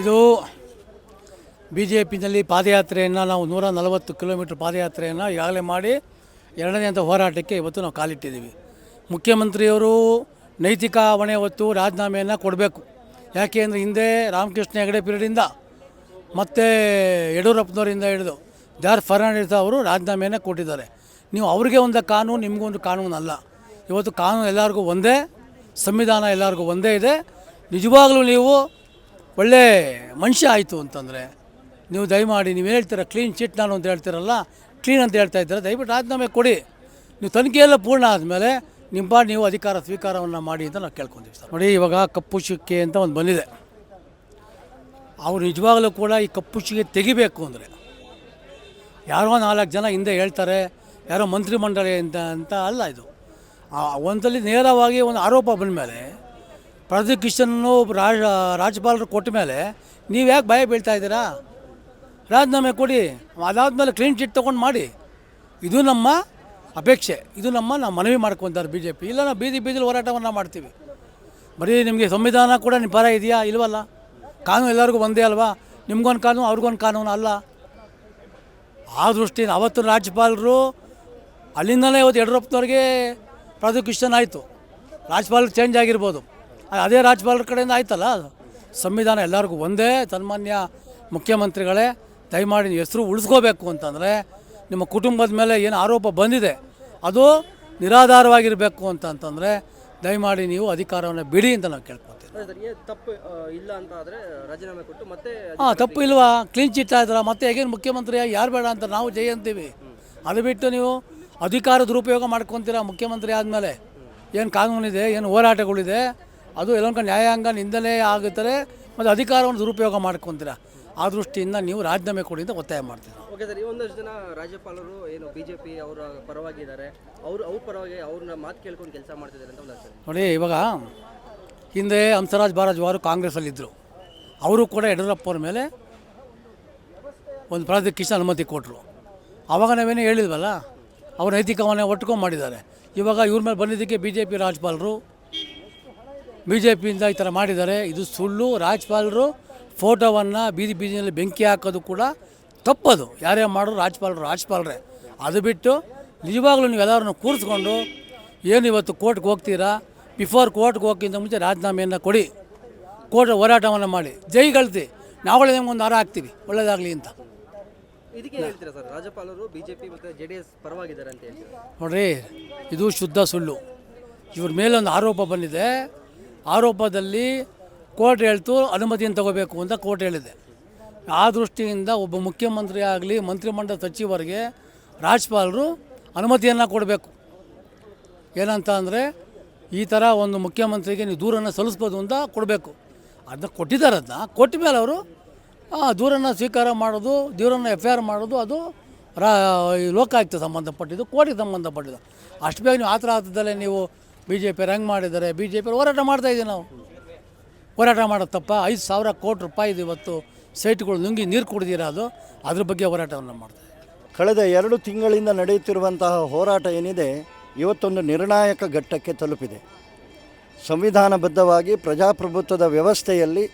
ಇದು B J ಪಿನಲ್ಲಿ ಪಾದಯಾತ್ರೆಯನ್ನು ನಾವು 140 kilometre ಪಾದಯಾತ್ರೆಯನ್ನು ಈಗಾಗಲೇ ಮಾಡಿ ಎರಡನೇ ಹಂತ ಹೋರಾಟಕ್ಕೆ ಇವತ್ತು ನಾವು ಕಾಲಿಟ್ಟಿದ್ದೀವಿ. ಮುಖ್ಯಮಂತ್ರಿಯವರು ನೈತಿಕ ಹೊಣೆ ಹೊತ್ತು ರಾಜೀನಾಮೆಯನ್ನು ಕೊಡಬೇಕು. ಯಾಕೆ ಅಂದರೆ ಹಿಂದೆ ರಾಮಕೃಷ್ಣ ಹೆಗಡೆ ಪೀರಿಯಡಿಂದ ಮತ್ತು ಯಡಿಯೂರಪ್ಪನವರಿಂದ ಹಿಡಿದು ಫರ್ನಾಂಡಿಸ್ ಅವರು ರಾಜೀನಾಮೆಯನ್ನು ಕೊಟ್ಟಿದ್ದಾರೆ. ನೀವು ಅವ್ರಿಗೆ ಒಂದು ಕಾನೂನು, ನಿಮಗೊಂದು ಕಾನೂನಲ್ಲ. ಇವತ್ತು ಕಾನೂನು ಎಲ್ಲರಿಗೂ ಒಂದೇ, ಸಂವಿಧಾನ ಎಲ್ಲರಿಗೂ ಒಂದೇ ಇದೆ. ನಿಜವಾಗಲೂ ನೀವು ಒಳ್ಳೆ ಮನುಷ್ಯ ಆಯಿತು ಅಂತಂದರೆ ನೀವು ದಯಮಾಡಿ ನೀವು ಹೇಳ್ತೀರ ಕ್ಲೀನ್ ಚಿಟ್ ನಾನು ಅಂತ ಹೇಳ್ತೀರಲ್ಲ, ಕ್ಲೀನ್ ಅಂತ ಹೇಳ್ತಾ ಇದ್ದೀರ, ದಯವಿಟ್ಟು ರಾಜೀನಾಮೆ ಕೊಡಿ. ನೀವು ತನಿಖೆಯೆಲ್ಲ ಪೂರ್ಣ ಆದಮೇಲೆ ನೀವು ಅಧಿಕಾರ ಸ್ವೀಕಾರವನ್ನು ಮಾಡಿ ಅಂತ ನಾವು ಕೇಳ್ಕೊತೀವಿ ಸರ್. ನೋಡಿ, ಇವಾಗ ಕಪ್ಪು ಚುಕ್ಕೆ ಅಂತ ಒಂದು ಬಂದಿದೆ. ಅವರು ನಿಜವಾಗಲೂ ಕೂಡ ಈ ಕಪ್ಪು ಚುಕ್ಕೆ ತೆಗಿಬೇಕು ಅಂದರೆ ಯಾರೋ 4 ಜನ ಹಿಂದೆ ಹೇಳ್ತಾರೆ, ಯಾರೋ ಮಂತ್ರಿಮಂಡಲ ಅಂತ ಅಲ್ಲ. ಇದು ಒಂದಲ್ಲಿ ನೇರವಾಗಿ ಒಂದು ಆರೋಪ ಬಂದ ಮೇಲೆ ಪ್ರಾಸಿಕ್ಯೂಷನ್ನು ರಾಜ್ಯಪಾಲರು ಕೊಟ್ಟ ಮೇಲೆ ನೀವು ಯಾಕೆ ಭಯ ಬೀಳ್ತಾ ಇದ್ದೀರಾ? ರಾಜೀನಾಮೆ ಕೊಡಿ, ಅದಾದಮೇಲೆ ಕ್ಲೀನ್ ಚಿಟ್ ತೊಗೊಂಡು ಮಾಡಿ. ಇದು ನಮ್ಮ ಅಪೇಕ್ಷೆ, ಇದು ನಾವು ಮನವಿ ಮಾಡ್ಕೊತಾರೆ ಬಿ ಜೆ ಪಿ. ಇಲ್ಲ ನಾವು ಬೀದಿಲಿ ಹೋರಾಟವನ್ನು ಮಾಡ್ತೀವಿ. ಬರೀ ನಿಮಗೆ ಸಂವಿಧಾನ ಕೂಡ ನಿಮ್ಮ ಪರ ಇದೆಯಾ? ಇಲ್ವಲ್ಲ. ಕಾನೂನು ಎಲ್ಲರಿಗೂ ಒಂದೇ ಅಲ್ವಾ? ನಿಮ್ಗೊಂದು ಕಾನೂನು, ಅವ್ರಿಗೊಂದು ಕಾನೂನು ಅಲ್ಲ. ಆ ದೃಷ್ಟಿಯಿಂದ ಅವತ್ತು ರಾಜ್ಯಪಾಲರು ಅಲ್ಲಿಂದಲೇ ಇವತ್ತು ಯಡಿಯೂರಪ್ಪನವ್ರಿಗೆ ಪ್ರಾಸಿಕ್ಯೂಷನ್ ಆಯಿತು. ರಾಜ್ಯಪಾಲರು ಚೇಂಜ್ ಆಗಿರ್ಬೋದು, ಅದೇ ರಾಜ್ಯಪಾಲರ ಕಡೆಯಿಂದ ಆಯ್ತಲ್ಲ. ಸಂವಿಧಾನ ಎಲ್ಲರಿಗೂ ಒಂದೇ. ಸನ್ಮಾನ್ಯ ಮುಖ್ಯಮಂತ್ರಿಗಳೇ, ದಯಮಾಡಿ ಹೆಸರು ಉಳಿಸ್ಕೋಬೇಕು ಅಂತಂದರೆ ನಿಮ್ಮ ಕುಟುಂಬದ ಮೇಲೆ ಏನು ಆರೋಪ ಬಂದಿದೆ ಅದು ನಿರಾಧಾರವಾಗಿರಬೇಕು ಅಂತಂದರೆ ದಯಮಾಡಿ ನೀವು ಅಧಿಕಾರವನ್ನು ಬಿಡಿ ಅಂತ ನಾವು ಕೇಳ್ಕೊತೀವಿ. ತಪ್ಪು ಇಲ್ಲ ಅಂತ ಆದರೆ ರಾಜೀನಾಮೆ ಕೊಟ್ಟು ಮತ್ತೆ ತಪ್ಪು ಇಲ್ವಾ? ಕ್ಲೀನ್ ಚಿಟ್ ಆಯ್ತಲ್ಲ, ಮತ್ತೆ ಹೇಗೇನು ಮುಖ್ಯಮಂತ್ರಿ ಯಾರು ಬೇಡ ಅಂತ ನಾವು ಜೈ ಅಂತೀವಿ. ಅದು ಬಿಟ್ಟು ನೀವು ಅಧಿಕಾರ ದುರುಪಯೋಗ ಮಾಡ್ಕೊತೀರಾ. ಮುಖ್ಯಮಂತ್ರಿ ಆದಮೇಲೆ ಏನು ಕಾನೂನಿದೆ, ಏನು ಹೋರಾಟಗಳಿದೆ, ಅದು ಎಲ್ಲೊಂದು ನ್ಯಾಯಾಂಗ ನಿಂದನೆ ಆಗುತ್ತಾರೆ, ಮತ್ತು ಅಧಿಕಾರವನ್ನು ದುರುಪಯೋಗ ಮಾಡ್ಕೊತೀರಾ. ಆ ದೃಷ್ಟಿಯಿಂದ ನೀವು ರಾಜೀನಾಮೆ ಕೊಡಿ ಅಂತ ಒತ್ತಾಯ ಮಾಡ್ತೀರಾ. ಓಕೆ ಸರ್, ಒಂದಷ್ಟು ಜನ ರಾಜ್ಯಪಾಲರು ಏನು BJP ಅವರ ಪರವಾಗಿದ್ದಾರೆ, ಅವ್ರ ಪರವಾಗಿ ಅವ್ರನ್ನ ಮಾತು ಕೇಳ್ಕೊಂಡು ಕೆಲಸ ಮಾಡ್ತಿದ್ದಾರೆ ಅಂತ ಒಂದು ಸರ್. ನೋಡಿ, ಇವಾಗ ಹಿಂದೆ ಹಂಸರಾಜ್ ಬಾರಜ್ ಕಾಂಗ್ರೆಸ್ಸಲ್ಲಿದ್ದರು. ಅವರು ಕೂಡ ಯಡಿಯೂರಪ್ಪವ್ರ ಮೇಲೆ ಒಂದು ಪ್ರಾಸಿಕ್ಯೂಷನ್ ಅನುಮತಿ ಕೊಟ್ಟರು. ಆವಾಗ ನಾವೇನೇ ಹೇಳಿದ್ವಲ್ಲ, ಅವ್ರ ನೈತಿಕವನ್ನೇ ಒಟ್ಕೊಂಡು ಮಾಡಿದ್ದಾರೆ. ಇವಾಗ ಇವ್ರ ಮೇಲೆ ಬಂದಿದ್ದಕ್ಕೆ BJP ರಾಜ್ಯಪಾಲರು BJPಯಿಂದ ಈ ಥರ ಮಾಡಿದ್ದಾರೆ. ಇದು ಸುಳ್ಳು. ರಾಜ್ಯಪಾಲರು ಫೋಟೋವನ್ನು ಬೀದಿಯಲ್ಲಿ ಬೆಂಕಿ ಹಾಕೋದು ಕೂಡ ತಪ್ಪದು. ಯಾರೇ ಮಾಡೋರು ರಾಜ್ಯಪಾಲರೇ. ಅದು ಬಿಟ್ಟು ನಿಜವಾಗ್ಲೂ ನೀವೆಲ್ಲರನ್ನು ಕೂರಿಸ್ಕೊಂಡು ಏನು ಇವತ್ತು ಕೋರ್ಟ್ಗೆ ಹೋಗ್ತೀರಾ, ಬಿಫೋರ್ ಕೋರ್ಟ್ಗೆ ಹೋಗೋಕ್ಕಿಂತ ಮುಂಚೆ ರಾಜೀನಾಮೆಯನ್ನು ಕೊಡಿ, ಕೋರ್ಟ್ ಹೋರಾಟವನ್ನು ಮಾಡಿ, ಜೈಗಳ್ತಿ. ನಾವುಗಳೇ ನಿಮ್ಗೊಂದು ಹಾರ ಹಾಕ್ತೀವಿ, ಒಳ್ಳೆಯದಾಗಲಿ ಅಂತ. ಇದಕ್ಕೆ ಹೇಳ್ತೀರಾ ಸರ್, ರಾಜ್ಯಪಾಲರು BJP ಮತ್ತು JDS ಪರವಾಗಿದ್ದಾರೆ ಅಂತ ಹೇಳ್ತೀರಾ? ನೋಡ್ರಿ, ಇದು ಶುದ್ಧ ಸುಳ್ಳು. ಇವ್ರ ಮೇಲೊಂದು ಆರೋಪ ಬಂದಿದೆ. ಆರೋಪದಲ್ಲಿ ಕೋರ್ಟ್ ಹೇಳ್ತು ಅನುಮತಿಯನ್ನು ತಗೋಬೇಕು ಅಂತ ಕೋರ್ಟ್ ಹೇಳಿದೆ. ಆ ದೃಷ್ಟಿಯಿಂದ ಒಬ್ಬ ಮುಖ್ಯಮಂತ್ರಿ ಆಗಲಿ, ಮಂತ್ರಿಮಂಡಲ ಸಚಿವರಿಗೆ ರಾಜ್ಯಪಾಲರು ಅನುಮತಿಯನ್ನು ಕೊಡಬೇಕು. ಏನಂತ ಅಂದರೆ ಈ ಥರ ಒಂದು ಮುಖ್ಯಮಂತ್ರಿಗೆ ನೀವು ದೂರನ್ನು ಸಲ್ಲಿಸ್ಬೋದು ಅಂತ ಕೊಡಬೇಕು. ಅದನ್ನ ಕೊಟ್ಟಿದ್ದಾರೆ. ಅದನ್ನ ಕೊಟ್ಟ ಮೇಲೆ ಅವರು ದೂರನ್ನು ಸ್ವೀಕಾರ ಮಾಡೋದು, ದೂರನ್ನು FIR ಮಾಡೋದು, ಅದು ಲೋಕಾಯುಕ್ತ ಸಂಬಂಧಪಟ್ಟಿದ್ದು, ಕೋರ್ಟಿಗೆ ಸಂಬಂಧಪಟ್ಟಿದ್ದು. ಅಷ್ಟು ಬೇಗ ನೀವು ಆತರದಲ್ಲೇ ನೀವು BJP ಹೆಂಗೆ ಮಾಡಿದ್ದಾರೆ, BJP ಹೋರಾಟ ಮಾಡ್ತಾಯಿದ್ದೀವಿ. ನಾವು ಹೋರಾಟ ಮಾಡೋದು ತಪ್ಪ? 5,000 ಕೋಟಿ ರೂಪಾಯಿದು ಇವತ್ತು ಸೈಟ್ಗಳು ನುಂಗಿ ನೀರು ಕುಡಿದಿರ, ಅದ್ರ ಬಗ್ಗೆ ಹೋರಾಟವನ್ನು ಮಾಡ್ತಾರೆ. ಕಳೆದ 2 ತಿಂಗಳಿಂದ ನಡೆಯುತ್ತಿರುವಂತಹ ಹೋರಾಟ ಏನಿದೆ, ಇವತ್ತೊಂದು ನಿರ್ಣಾಯಕ ಘಟ್ಟಕ್ಕೆ ತಲುಪಿದೆ. ಸಂವಿಧಾನಬದ್ಧವಾಗಿ ಪ್ರಜಾಪ್ರಭುತ್ವದ ವ್ಯವಸ್ಥೆಯಲ್ಲಿ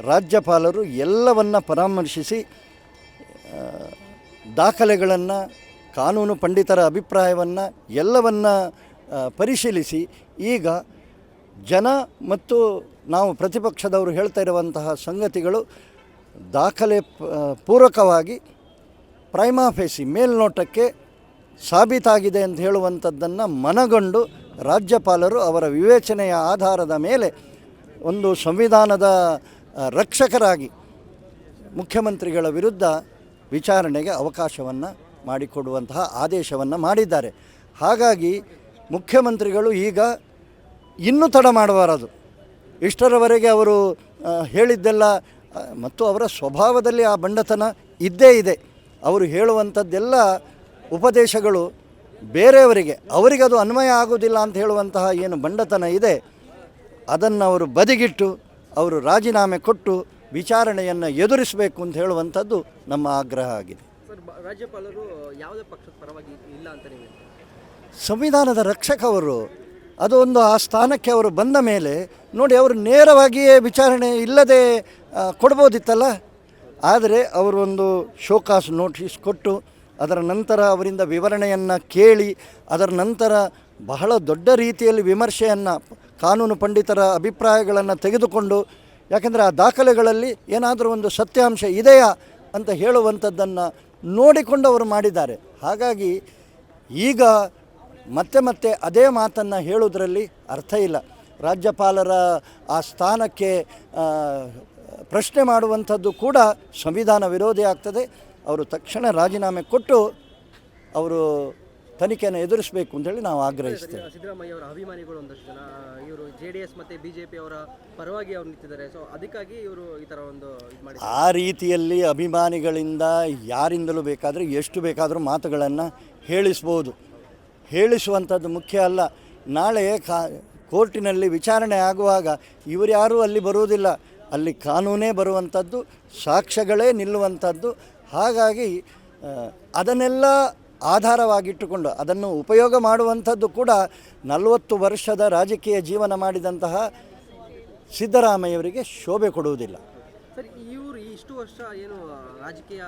ರಾಜ್ಯಪಾಲರು ಎಲ್ಲವನ್ನು ಪರಾಮರ್ಶಿಸಿ ದಾಖಲೆಗಳನ್ನು, ಕಾನೂನು ಪಂಡಿತರ ಅಭಿಪ್ರಾಯವನ್ನು ಎಲ್ಲವನ್ನು ಪರಿಶೀಲಿಸಿ ಈಗ ಜನ ಮತ್ತು ನಾವು ಪ್ರತಿಪಕ್ಷದವರು ಹೇಳ್ತಾ ಇರುವಂತಹ ಸಂಗತಿಗಳು ದಾಖಲೆ ಪೂರಕವಾಗಿ ಪ್ರೈಮಾ ಫೇಸಿ ಮೇಲ್ನೋಟಕ್ಕೆ ಸಾಬೀತಾಗಿದೆ ಅಂತ ಹೇಳುವಂಥದ್ದನ್ನು ಮನಗಂಡು ರಾಜ್ಯಪಾಲರು ಅವರ ವಿವೇಚನೆಯ ಆಧಾರದ ಮೇಲೆ ಒಂದು ಸಂವಿಧಾನದ ರಕ್ಷಕರಾಗಿ ಮುಖ್ಯಮಂತ್ರಿಗಳ ವಿರುದ್ಧ ವಿಚಾರಣೆಗೆ ಅವಕಾಶವನ್ನು ಮಾಡಿಕೊಡುವಂತಹ ಆದೇಶವನ್ನು ಮಾಡಿದ್ದಾರೆ. ಹಾಗಾಗಿ ಮುಖ್ಯಮಂತ್ರಿಗಳು ಈಗ ಇನ್ನೂ ತಡ ಮಾಡಬಾರದು. ಇಷ್ಟರವರೆಗೆ ಅವರು ಹೇಳಿದ್ದೆಲ್ಲ, ಮತ್ತು ಅವರ ಸ್ವಭಾವದಲ್ಲಿ ಆ ಬಂಡತನ ಇದ್ದೇ ಇದೆ. ಅವರು ಹೇಳುವಂಥದ್ದೆಲ್ಲ ಉಪದೇಶಗಳು ಬೇರೆಯವರಿಗೆ, ಅವರಿಗದು ಅನ್ವಯ ಆಗೋದಿಲ್ಲ ಅಂತ ಹೇಳುವಂತಹ ಏನು ಬಂಡತನ ಇದೆ, ಅದನ್ನು ಅವರು ಬದಿಗಿಟ್ಟು ಅವರು ರಾಜೀನಾಮೆ ಕೊಟ್ಟು ವಿಚಾರಣೆಯನ್ನು ಎದುರಿಸಬೇಕು ಅಂತ ಹೇಳುವಂಥದ್ದು ನಮ್ಮ ಆಗ್ರಹ ಆಗಿದೆ. ಸರ್, ರಾಜ್ಯಪಾಲರು ಯಾವುದೇ ಪಕ್ಷದ ಪರವಾಗಿ ಇಲ್ಲ ಅಂತ ನೀವು? ಸಂವಿಧಾನದ ರಕ್ಷಕವರು, ಅದು ಒಂದು ಆ ಸ್ಥಾನಕ್ಕೆ ಅವರು ಬಂದ ಮೇಲೆ ನೋಡಿ, ಅವರು ನೇರವಾಗಿಯೇ ವಿಚಾರಣೆ ಇಲ್ಲದೆ ಕೊಡ್ಬೋದಿತ್ತಲ್ಲ. ಆದರೆ ಅವರೊಂದು ಶೋಕಾಸ್ ನೋಟಿಸ್ ಕೊಟ್ಟು ಅದರ ನಂತರ ಅವರಿಂದ ವಿವರಣೆಯನ್ನು ಕೇಳಿ ಅದರ ನಂತರ ಬಹಳ ದೊಡ್ಡ ರೀತಿಯಲ್ಲಿ ವಿಮರ್ಶೆಯನ್ನು ಕಾನೂನು ಪಂಡಿತರ ಅಭಿಪ್ರಾಯಗಳನ್ನು ತೆಗೆದುಕೊಂಡು, ಯಾಕೆಂದರೆ ಆ ದಾಖಲೆಗಳಲ್ಲಿ ಏನಾದರೂ ಒಂದು ಸತ್ಯಾಂಶ ಇದೆಯಾ ಅಂತ ಹೇಳುವಂಥದ್ದನ್ನು ನೋಡಿಕೊಂಡು ಅವರು ಮಾಡಿದ್ದಾರೆ. ಹಾಗಾಗಿ ಈಗ ಮತ್ತೆ ಮತ್ತೆ ಅದೇ ಮಾತನ್ನು ಹೇಳುವುದರಲ್ಲಿ ಅರ್ಥ ಇಲ್ಲ. ರಾಜ್ಯಪಾಲರ ಆ ಸ್ಥಾನಕ್ಕೆ ಪ್ರಶ್ನೆ ಮಾಡುವಂಥದ್ದು ಕೂಡ ಸಂವಿಧಾನ ವಿರೋಧಿ ಆಗ್ತದೆ. ಅವರು ತಕ್ಷಣ ರಾಜೀನಾಮೆ ಕೊಟ್ಟು ಅವರು ತನಿಖೆಯನ್ನು ಎದುರಿಸಬೇಕು ಅಂತೇಳಿ ನಾವು ಆಗ್ರಹಿಸ್ತೇವೆ. ಸಿದ್ದರಾಮಯ್ಯ ಅವರ ಅಭಿಮಾನಿಗಳು ಒಂದಷ್ಟು ಜನ ಇವರು JDS ಮತ್ತು BJP ಅವರ ಪರವಾಗಿ ಅವ್ರು ನಿಂತಿದ್ದಾರೆ. ಸೊ ಅದಕ್ಕಾಗಿ ಇವರು ಈ ಥರ ಒಂದು ಇದು ಮಾಡಿ ಆ ರೀತಿಯಲ್ಲಿ ಅಭಿಮಾನಿಗಳಿಂದ ಯಾರಿಂದಲೂ ಬೇಕಾದರೆ ಎಷ್ಟು ಬೇಕಾದರೂ ಮಾತುಗಳನ್ನು ಹೇಳಿಸ್ಬೋದು. ಹೇಳಿಸುವಂಥದ್ದು ಮುಖ್ಯ ಅಲ್ಲ. ನಾಳೆ ಕೋರ್ಟಿನಲ್ಲಿ ವಿಚಾರಣೆ ಆಗುವಾಗ ಇವರು ಯಾರೂ ಅಲ್ಲಿ ಬರುವುದಿಲ್ಲ. ಅಲ್ಲಿ ಕಾನೂನೇ ಬರುವಂಥದ್ದು, ಸಾಕ್ಷ್ಯಗಳೇ ನಿಲ್ಲುವಂಥದ್ದು. ಹಾಗಾಗಿ ಅದನ್ನೆಲ್ಲ ಆಧಾರವಾಗಿಟ್ಟುಕೊಂಡು ಅದನ್ನು ಉಪಯೋಗ ಮಾಡುವಂಥದ್ದು ಕೂಡ 40 ವರ್ಷದ ರಾಜಕೀಯ ಜೀವನ ಮಾಡಿದಂತಹ ಸಿದ್ದರಾಮಯ್ಯವರಿಗೆ ಶೋಭೆ ಕೊಡುವುದಿಲ್ಲ. ಸರ್, ಇವರು ಇಷ್ಟು ವರ್ಷ ಏನು ರಾಜಕೀಯ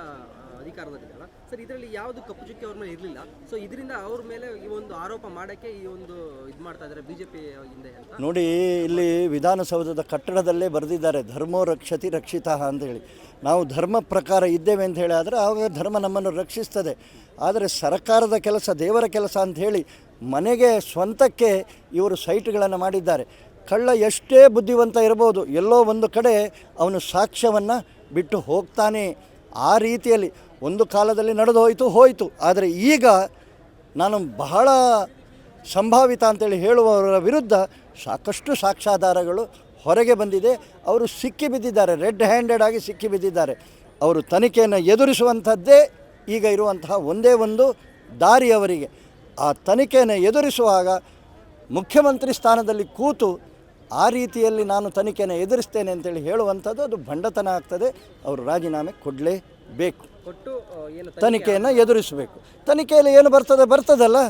ಅಧಿಕಾರದಲ್ಲಿಲ್ಲ ಸರ್, ಇದರಲ್ಲಿ ಯಾವುದು ಕಪ್ಪು ಚುಕ್ಕಿ ಅವ್ರ ಮೇಲೆ ಇರಲಿಲ್ಲ. ಸೊ ಇದರಿಂದ ಅವ್ರ ಮೇಲೆ ಈ ಒಂದು ಆರೋಪ ಮಾಡೋಕ್ಕೆ ಈ ಒಂದು ಇದು ಮಾಡ್ತಾ ಇದ್ದಾರೆ BJP ಹಿಂದೆ ಅಂತ. ನೋಡಿ, ಇಲ್ಲಿ ವಿಧಾನಸೌಧದ ಕಟ್ಟಡದಲ್ಲೇ ಬರೆದಿದ್ದಾರೆ ಧರ್ಮೋ ರಕ್ಷತಿ ರಕ್ಷಿತಃ ಅಂತೇಳಿ. ನಾವು ಧರ್ಮ ಪ್ರಕಾರ ಇದ್ದೇವೆ ಅಂತ ಹೇಳಿ ಆದರೆ ಆವಾಗ ಧರ್ಮ ನಮ್ಮನ್ನು ರಕ್ಷಿಸ್ತದೆ. ಆದರೆ ಸರ್ಕಾರದ ಕೆಲಸ ದೇವರ ಕೆಲಸ ಅಂಥೇಳಿ ಮನೆಗೆ ಸ್ವಂತಕ್ಕೆ ಇವರು ಸೈಟ್ಗಳನ್ನು ಮಾಡಿದ್ದಾರೆ. ಕಳ್ಳ ಎಷ್ಟೇ ಬುದ್ಧಿವಂತ ಇರ್ಬೋದು, ಎಲ್ಲೋ ಒಂದು ಕಡೆ ಅವನು ಸಾಕ್ಷ್ಯವನ್ನು ಬಿಟ್ಟು ಹೋಗ್ತಾನೆ. ಆ ರೀತಿಯಲ್ಲಿ ಒಂದು ಕಾಲದಲ್ಲಿ ನಡೆದು ಹೋಯಿತು. ಆದರೆ ಈಗ ನಾನು ಬಹಳ ಸಂಭಾವಿತ ಅಂತೇಳಿ ಹೇಳುವವರ ವಿರುದ್ಧ ಸಾಕಷ್ಟು ಸಾಕ್ಷ್ಯಾಧಾರಗಳು ಹೊರಗೆ ಬಂದಿದೆ. ಅವರು ಸಿಕ್ಕಿಬಿದ್ದಿದ್ದಾರೆ, ರೆಡ್ ಹ್ಯಾಂಡೆಡ್ ಆಗಿ ಸಿಕ್ಕಿಬಿದ್ದಿದ್ದಾರೆ. ಅವರು ತನಿಖೆಯನ್ನು ಎದುರಿಸುವಂಥದ್ದೇ ಈಗ ಇರುವಂತಹ ಒಂದೇ ಒಂದು ದಾರಿ ಅವರಿಗೆ. ಆ ತನಿಖೆಯನ್ನು ಎದುರಿಸುವಾಗ ಮುಖ್ಯಮಂತ್ರಿ ಸ್ಥಾನದಲ್ಲಿ ಕೂತು ಆ ರೀತಿಯಲ್ಲಿ ನಾನು ತನಿಖೆಯನ್ನು ಎದುರಿಸ್ತೇನೆ ಅಂತೇಳಿ ಹೇಳುವಂಥದ್ದು ಅದು ಭಂಡತನ ಆಗ್ತದೆ. ಅವರು ರಾಜೀನಾಮೆ ಕೊಡಲೇಬೇಕು, ಕೊಟ್ಟು ಏನು ತನಿಖೆಯನ್ನು ಎದುರಿಸಬೇಕು. ತನಿಖೆಯಲ್ಲಿ ಏನು ಬರ್ತದಲ್ಲ